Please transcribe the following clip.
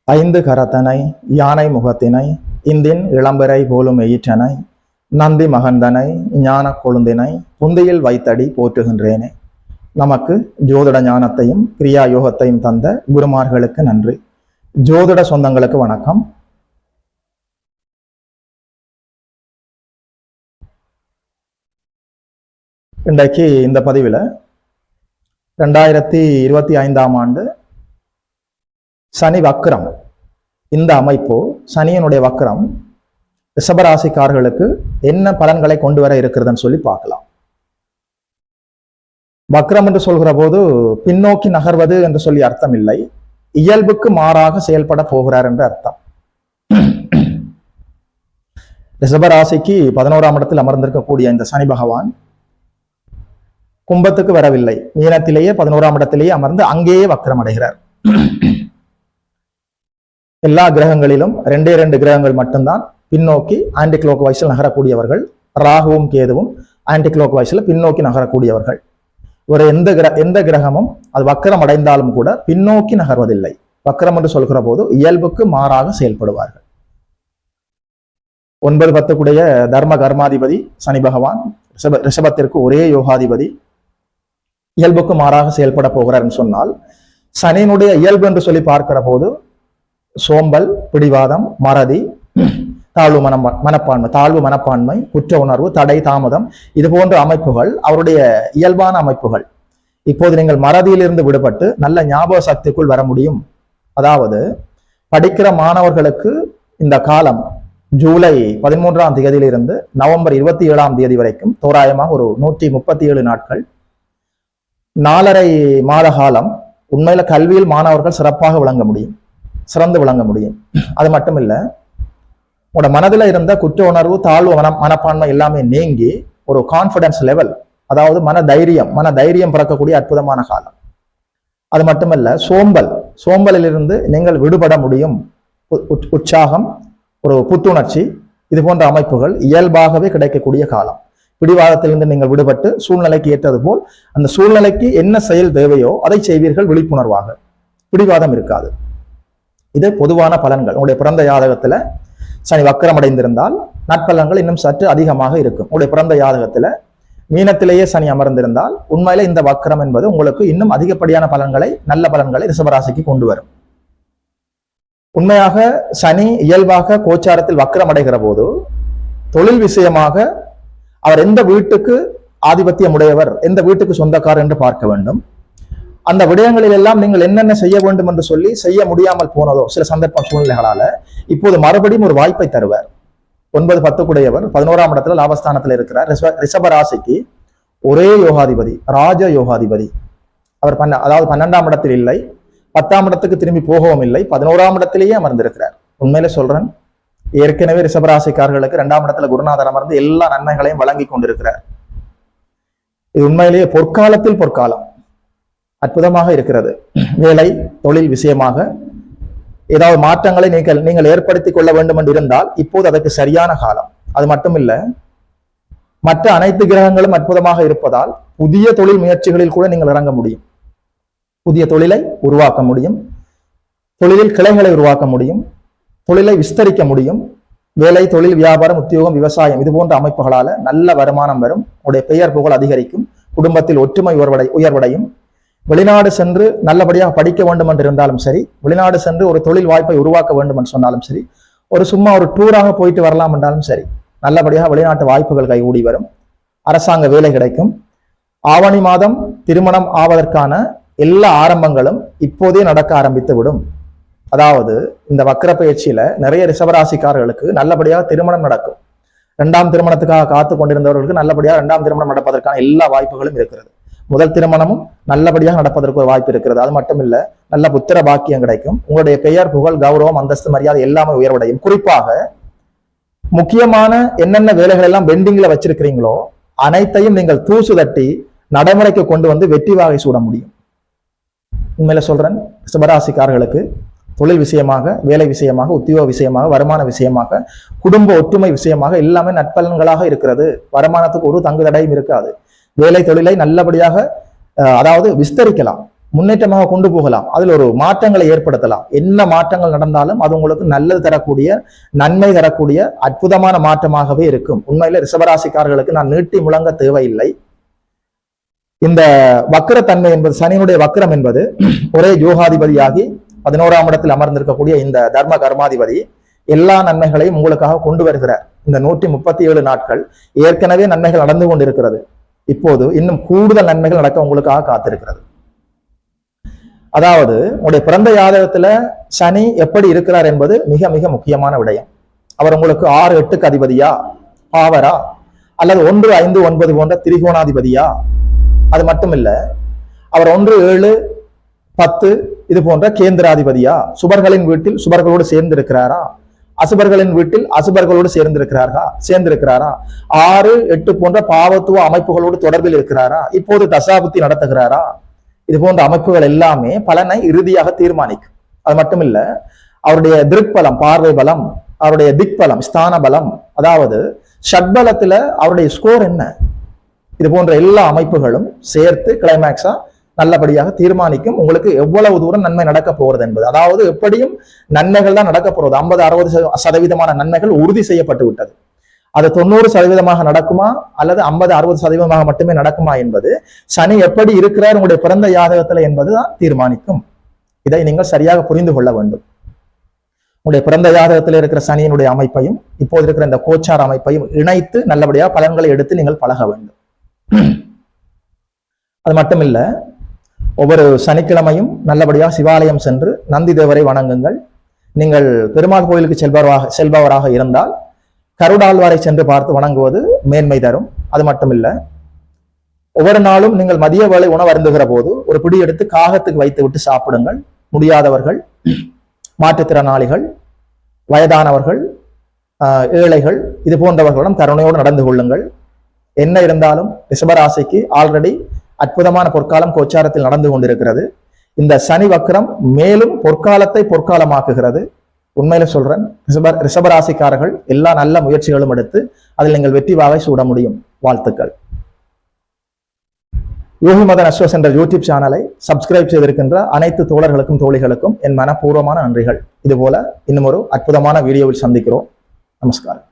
ஐந்து கரத்தனை யானை முகத்தினை இந்தின் இளம்பிறை போலும் எயிற்றனை நந்தி மகந்தனை ஞான கொழுந்தினை புந்தியில் வைத்தடி போற்றுகின்றேனே. நமக்கு ஜோதிட ஞானத்தையும் கிரியா யோகத்தையும் தந்த குருமார்களுக்கு நன்றி. ஜோதிட சொந்தங்களுக்கு வணக்கம். இன்றைக்கு இந்த பதிவில் 2025ஆம் ஆண்டு சனி வக்ரம், இந்த அமைப்பு சனியினுடைய வக்ரம் ரிஷபராசிக்காரர்களுக்கு என்ன பலன்களை கொண்டு வர இருக்கிறதுன்னு சொல்லி பார்க்கலாம். வக்ரம் என்று சொல்கிற போது பின்னோக்கி நகர்வது என்று சொல்லி அர்த்தம் இல்லை, இயல்புக்கு மாறாக செயல்பட போகிறார் என்று அர்த்தம். ரிஷபராசிக்கு 11ஆம் இடத்தில் அமர்ந்திருக்கக்கூடிய இந்த சனி பகவான் கும்பத்துக்கு வரவில்லை, மீனத்திலேயே 11ஆம் இடத்திலேயே அமர்ந்து அங்கேயே வக்ரம் அடைகிறார். எல்லா கிரகங்களிலும் 2 கிரகங்கள் மட்டும்தான் பின்னோக்கி ஆன்டி கிளாக் வைஸில் நகரக்கூடியவர்கள். ராகுவும் கேதுவும் ஆன்டி கிளாக் வைஸில் பின்னோக்கி நகரக்கூடியவர்கள். ஒரு எந்த கிரகமும் அது வக்ரம் அடைந்தாலும் கூட பின்னோக்கி நகர்வதில்லை. வக்ரம் என்று சொல்கிற போது இயல்புக்கு மாறாக செயல்படுவார்கள். 9-10 தர்ம கர்மாதிபதி சனி பகவான், ரிஷபத்திற்கு ஒரே யோகாதிபதி, இயல்புக்கு மாறாக செயல்பட போகிறார் சொன்னால், சனியினுடைய இயல்பு என்று சொல்லி பார்க்கிற போது சோம்பல், பிடிவாதம், மறதி, தாழ்வு மனப்பான்மை, குற்ற உணர்வு, தடை, தாமதம், இது போன்ற அமைப்புகள் அவருடைய இயல்பான அமைப்புகள். இப்போது நீங்கள் மறதியிலிருந்து விடுபட்டு நல்ல ஞாபக சக்திக்குள் வர முடியும். அதாவது படிக்கிற மாணவர்களுக்கு இந்த காலம் ஜூலை 13ஆம் தேதியிலிருந்து நவம்பர் 27ஆம் தேதி வரைக்கும் தோராயமாக ஒரு 137 நாட்கள், 4.5 மாத காலம் உண்மையில கல்வியில் மாணவர்கள் சிறப்பாக விளங்க முடியும், சிறந்து விளங்க முடியும். அது மட்டும் இல்ல, உங்களோட மனதில் இருந்த குற்ற உணர்வு, தாழ்வு மனப்பான்மை எல்லாமே நீங்கி ஒரு கான்பிடன்ஸ் லெவல், அதாவது மன தைரியம் பிறக்கக்கூடிய அற்புதமான காலம். அது மட்டுமல்ல, சோம்பலிலிருந்து நீங்கள் விடுபட முடியும். உற்சாகம், ஒரு புத்துணர்ச்சி, இது போன்ற அமைப்புகள் இயல்பாகவே கிடைக்கக்கூடிய காலம். பிடிவாதத்திலிருந்து நீங்கள் விடுபட்டு சூழ்நிலைக்கு ஏற்றது போல் அந்த சூழ்நிலைக்கு என்ன செயல் தேவையோ அதை செய்வீர்கள் விழிப்புணர்வாக. பிடிவாதம் இருக்காது. இது பொதுவான பலன்கள். உங்களுடைய பிறந்த ஜாதகத்துல சனி வக்ரம் அடைந்திருந்தால் நற்பலன்கள் இன்னும் சற்று அதிகமாக இருக்கும். உங்களுடைய பிறந்த ஜாதகத்துல மீனத்திலேயே சனி அமர்ந்திருந்தால் உண்மையில இந்த வக்ரம் என்பது உங்களுக்கு இன்னும் அதிகப்படியான பலன்களை, நல்ல பலன்களை ரிஷபராசிக்கு கொண்டு வரும். உண்மையாக சனி இயல்பாக கோச்சாரத்தில் வக்ரம் அடைகிற போது தொழில் விஷயமாக அவர் எந்த வீட்டுக்கு ஆதிபத்தியம் உடையவர், எந்த வீட்டுக்கு சொந்தக்காரர் என்று பார்க்க வேண்டும். அந்த விடயங்களில் எல்லாம் நீங்கள் என்னென்ன செய்ய வேண்டும் என்று சொல்லி செய்ய முடியாமல் போனதோ சில சந்தர்ப்ப சூழ்நிலைகளால இப்போது மறுபடியும் ஒரு வாய்ப்பை தருவார். 9-10 11ஆம் இடத்துல லாபஸ்தானத்தில் இருக்கிறார். ரிஷபராசிக்கு ஒரே யோகாதிபதி, ராஜ யோகாதிபதி. அவர் அதாவது 12ஆம் இடத்தில் இல்லை, 10ஆம் இடத்துக்கு திரும்பி போகவும் இல்லை, 11ஆம் இடத்திலேயே அமர்ந்திருக்கிறார். உண்மையில சொல்றேன், ஏற்கனவே ரிஷபராசிக்காரர்களுக்கு 2ஆம் இடத்துல குருநாதர் அமர்ந்து எல்லா நன்மைகளையும் வழங்கி கொண்டிருக்கிறார். இது உண்மையிலேயே பொற்காலத்தில் பொற்காலம், அற்புதமாக இருக்கிறது. வேலை, தொழில் விஷயமாக ஏதாவது மாற்றங்களை நீங்கள் ஏற்படுத்தி கொள்ள வேண்டும் என்று இருந்தால் இப்போது அதற்கு சரியான காலம். அது மட்டும் இல்ல, மற்ற அனைத்து கிரகங்களும் அற்புதமாக இருப்பதால் புதிய தொழில் முயற்சிகளில் கூட நீங்கள் இறங்க முடியும். புதிய தொழிலை உருவாக்க முடியும், தொழிலில் கிளைகளை உருவாக்க முடியும், தொழிலை விஸ்தரிக்க முடியும். வேலை, தொழில், வியாபாரம், உத்தியோகம், விவசாயம், இது போன்ற அமைப்புகளால நல்ல வருமானம் வரும். உடைய பெயர் புகழ் அதிகரிக்கும். குடும்பத்தில் ஒற்றுமை உயர்வடையும். வெளிநாடு சென்று நல்லபடியாக படிக்க வேண்டும் என்று இருந்தாலும் சரி, வெளிநாடு சென்று ஒரு தொழில் வாய்ப்பை உருவாக்க வேண்டும் என்று சொன்னாலும் சரி, சும்மா ஒரு டூராக போயிட்டு வரலாம் என்றாலும் சரி, நல்லபடியாக வெளிநாட்டு வாய்ப்புகள் கைகூடி வரும். அரசாங்க வேலை கிடைக்கும். ஆவணி மாதம் திருமணம் ஆவதற்கான எல்லா ஆரம்பங்களும் இப்போதே நடக்க ஆரம்பித்து விடும். அதாவது இந்த வக்ர பயிற்சியில நிறைய ரிஷபராசிக்காரர்களுக்கு நல்லபடியாக திருமணம் நடக்கும். 2ஆம் திருமணத்துக்காக காத்து கொண்டிருந்தவர்களுக்கு நல்லபடியாக 2ஆம் திருமணம் நடப்பதற்கான எல்லா வாய்ப்புகளும் இருக்கிறது. முதல் திருமணமும் நல்லபடியாக நடப்பதற்கு ஒரு வாய்ப்பு இருக்கிறது. அது மட்டும் இல்ல, நல்ல புத்திர பாக்கியம் கிடைக்கும். உங்களுடைய பெயர் புகழ், கௌரவம், அந்தஸ்து, மரியாதை எல்லாமே உயர்வடையும். குறிப்பாக முக்கியமான என்னென்ன வேலைகள் எல்லாம் பெண்டிங்ல வச்சிருக்கிறீங்களோ அனைத்தையும் நீங்கள் தூசு தட்டி நடைமுறைக்கு கொண்டு வந்து வெற்றி வாகை சூட முடியும். உண்மையில சொல்றேன், ரிஷபராசிக்காரர்களுக்கு தொழில் விஷயமாக, வேலை விஷயமாக, உத்தியோக விஷயமாக, வருமான விஷயமாக, குடும்ப ஒற்றுமை விஷயமாக எல்லாமே நற்பலன்களாக இருக்கிறது. வருமானத்துக்கு ஒரு தங்கு தடையும் இருக்காது. வேலை தொழிலை நல்லபடியாக அதாவது விஸ்தரிக்கலாம். முன்னேற்றமாக கொண்டு போகலாம். அதில் ஒரு மாற்றங்களை ஏற்படுத்தலாம். என்ன மாற்றங்கள் நடந்தாலும் அது உங்களுக்கு நல்லது தரக்கூடிய, நன்மை தரக்கூடிய அற்புதமான மாற்றமாகவே இருக்கும். உண்மையில ரிஷபராசிக்காரர்களுக்கு நான் நீட்டி முழங்க தேவையில்லை. இந்த வக்கரத்தன்மை என்பது, சனியினுடைய வக்கரம் என்பது ஒரே யோகாதிபதியாகி 11ஆம் இடத்தில் அமர்ந்திருக்கக்கூடிய இந்த தர்ம கர்மாதிபதி எல்லா நன்மைகளையும் உங்களுக்காக கொண்டு வருகிறார். இந்த 137 நாட்கள் ஏற்கனவே நன்மைகள் நடந்து கொண்டிருக்கிறது. இப்போது இன்னும் கூடுதல் நன்மைகள் நடக்க உங்களுக்காக காத்திருக்கிறது. அதாவது உங்களுடைய பிறந்த ஜாதகத்துல சனி எப்படி இருக்கிறார் என்பது மிக மிக முக்கியமான விடயம். அவர் உங்களுக்கு 6, 8க்கு அதிபதியா, பாவரா, அல்லது 1, 5, 9 போன்ற திரிகோணாதிபதியா? அது மட்டும் இல்ல, அவர் 1, 7, 10 இது போன்ற கேந்திராதிபதியா? சுபர்களின் வீட்டில் சுபர்களோடு சேர்ந்து இருக்கிறாரா? அசுபர்களின் வீட்டில் அசுபர்களோடு சேர்ந்திருக்கிறாரா? 6, 8 போன்ற பாவத்துவ அமைப்புகளோடு தொடர்பில் இருக்கிறாரா? இப்போது தசாபுத்தி நடத்துகிறாரா? இது போன்ற அமைப்புகள் எல்லாமே பலனை இறுதியாக தீர்மானிக்கும். அது மட்டும் இல்ல, அவருடைய திருப்பலம், பார்வை பலம், அவருடைய திக்பலம், ஸ்தான பலம், அதாவது ஷட்பலத்துல அவருடைய ஸ்கோர் என்ன, இது போன்ற எல்லா அமைப்புகளும் சேர்த்து கிளைமேக்ஸா நல்லபடியாக தீர்மானிக்கும் உங்களுக்கு எவ்வளவு தூரம் நன்மை நடக்க போறது என்பது. அதாவது எப்படியும் நன்மைகள் தான் நடக்க போறது. 50-60% நன்மைகள் உறுதி செய்யப்பட்டு விட்டது. அது 90% நடக்குமா அல்லது 50-60% மட்டுமே நடக்குமா என்பது சனி எப்படி இருக்கிறார் உங்களுடைய பிறந்த ஜாதகத்துல என்பதுதான் தீர்மானிக்கும். இதை நீங்கள் சரியாக புரிந்து கொள்ள வேண்டும். உங்களுடைய பிறந்த ஜாதகத்தில் இருக்கிற சனியினுடைய அமைப்பையும் இப்போது இருக்கிற இந்த கோச்சார அமைப்பையும் இணைத்து நல்லபடியாக பலன்களை எடுத்து நீங்கள் பழக வேண்டும். அது மட்டும் இல்ல, ஒவ்வொரு சனிக்கிழமையும் நல்லபடியாக சிவாலயம் சென்று நந்தி தேவரை வணங்குங்கள். நீங்கள் பெருமாள் கோயிலுக்கு செல்பவராக இருந்தால் கருடாழ்வாரை சென்று பார்த்து வணங்குவது மேன்மை தரும். அது மட்டும் இல்ல, ஒவ்வொரு நாளும் நீங்கள் மதிய வேளை உணவு அருந்துகிற போது ஒரு பிடி எடுத்து காகத்துக்கு வைத்து விட்டு சாப்பிடுங்கள். முடியாதவர்கள், மாற்றுத்திறனாளிகள், வயதானவர்கள், ஏழைகள் இது போன்றவர்களிடம் கருணையோடு நடந்து கொள்ளுங்கள். என்ன இருந்தாலும் ரிஷபராசிக்கு ஆல்ரெடி அற்புதமான பொற்காலம் கோச்சாரத்தில் நடந்து கொண்டிருக்கிறது. இந்த சனி வக்ரம் மேலும் பொற்காலத்தை பொற்காலமாக்குகிறது. உண்மையில சொல்றேன், ரிஷபராசிக்காரர்கள் எல்லா நல்ல முயற்சிகளும் எடுத்து அதில் நீங்கள் வெற்றி வாகை சூட முடியும். வாழ்த்துக்கள். யோகி மதன் அஸ்ட்ரோஸ் என்ற யூடியூப் சேனலை சப்ஸ்கிரைப் செய்திருக்கின்ற அனைத்து தோழர்களுக்கும் தோழிகளுக்கும் என் மனப்பூர்வமான நன்றிகள். இதுபோல இன்னும் ஒரு அற்புதமான வீடியோவில் சந்திக்கிறோம். நமஸ்காரம்.